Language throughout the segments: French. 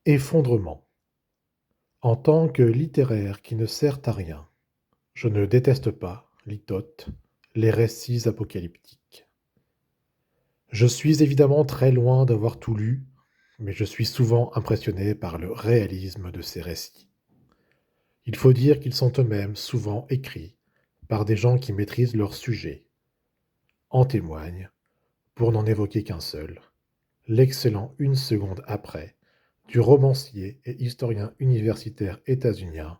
Effondrement. En tant que littéraire qui ne sert à rien, je ne déteste pas, litote, les récits apocalyptiques. Je suis évidemment très loin d'avoir tout lu, mais je suis souvent impressionné par le réalisme de ces récits. Il faut dire qu'ils sont eux-mêmes souvent écrits par des gens qui maîtrisent leur sujet. En témoigne, pour n'en évoquer qu'un seul, l'excellent Une seconde après du romancier et historien universitaire états-unien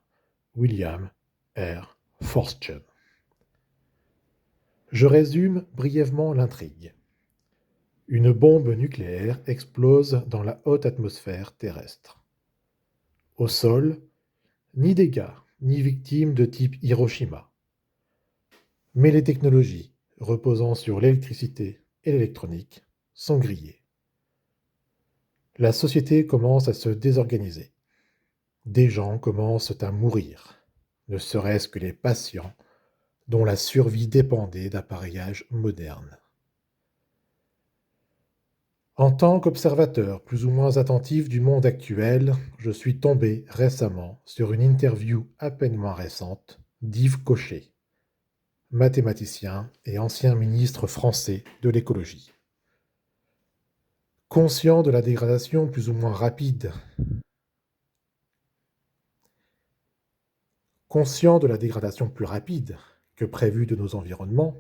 William R. Forstchen. Je résume brièvement l'intrigue. Une bombe nucléaire explose dans la haute atmosphère terrestre. Au sol, ni dégâts, ni victimes de type Hiroshima. Mais les technologies reposant sur l'électricité et l'électronique sont grillées. La société commence à se désorganiser. Des gens commencent à mourir, ne serait-ce que les patients dont la survie dépendait d'appareillages modernes. En tant qu'observateur plus ou moins attentif du monde actuel, je suis tombé récemment sur une interview à peine moins récente d'Yves Cochet, mathématicien et ancien ministre français de l'écologie. Conscient de la dégradation plus ou moins rapide, conscient de la dégradation plus rapide que prévue de nos environnements,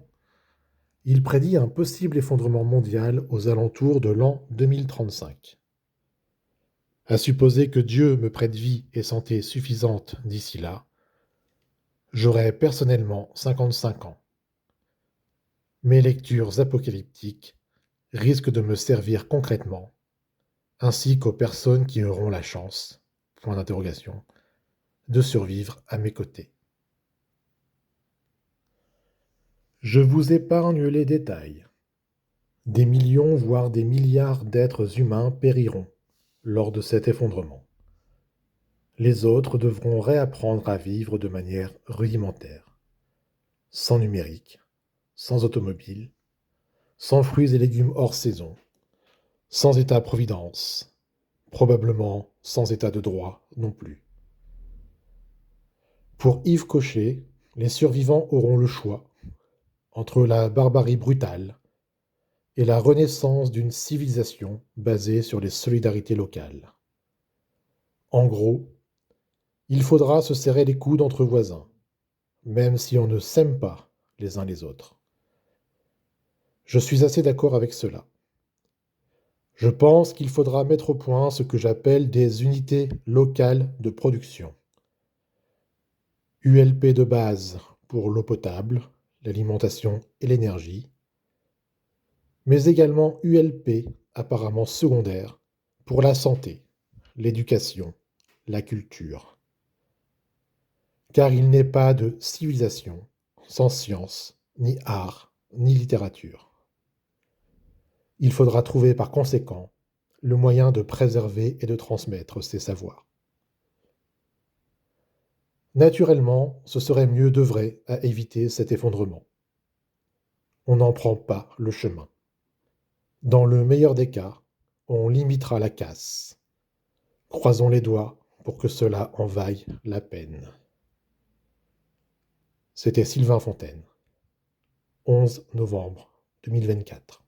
il prédit un possible effondrement mondial aux alentours de l'an 2035. À supposer que Dieu me prête vie et santé suffisantes d'ici là, j'aurai personnellement 55 ans. Mes lectures apocalyptiques risquent de me servir concrètement, ainsi qu'aux personnes qui auront la chance, point d'interrogation, de survivre à mes côtés. Je vous épargne les détails. Des millions, voire des milliards d'êtres humains périront lors de cet effondrement. Les autres devront réapprendre à vivre de manière rudimentaire, sans numérique, sans automobile, sans fruits et légumes hors saison, sans État-providence, probablement sans État de droit non plus. Pour Yves Cochet, les survivants auront le choix entre la barbarie brutale et la renaissance d'une civilisation basée sur les solidarités locales. En gros, il faudra se serrer les coudes entre voisins, même si on ne s'aime pas les uns les autres. Je suis assez d'accord avec cela. Je pense qu'il faudra mettre au point ce que j'appelle des unités locales de production. ULP de base pour l'eau potable, l'alimentation et l'énergie, mais également ULP apparemment secondaire pour la santé, l'éducation, la culture. Car il n'est pas de civilisation sans science, ni art, ni littérature. Il faudra trouver par conséquent le moyen de préserver et de transmettre ces savoirs. Naturellement, ce serait mieux d'œuvrer à éviter cet effondrement. On n'en prend pas le chemin. Dans le meilleur des cas, on limitera la casse. Croisons les doigts pour que cela en vaille la peine. C'était Sylvain Fontaine, 11 novembre 2024.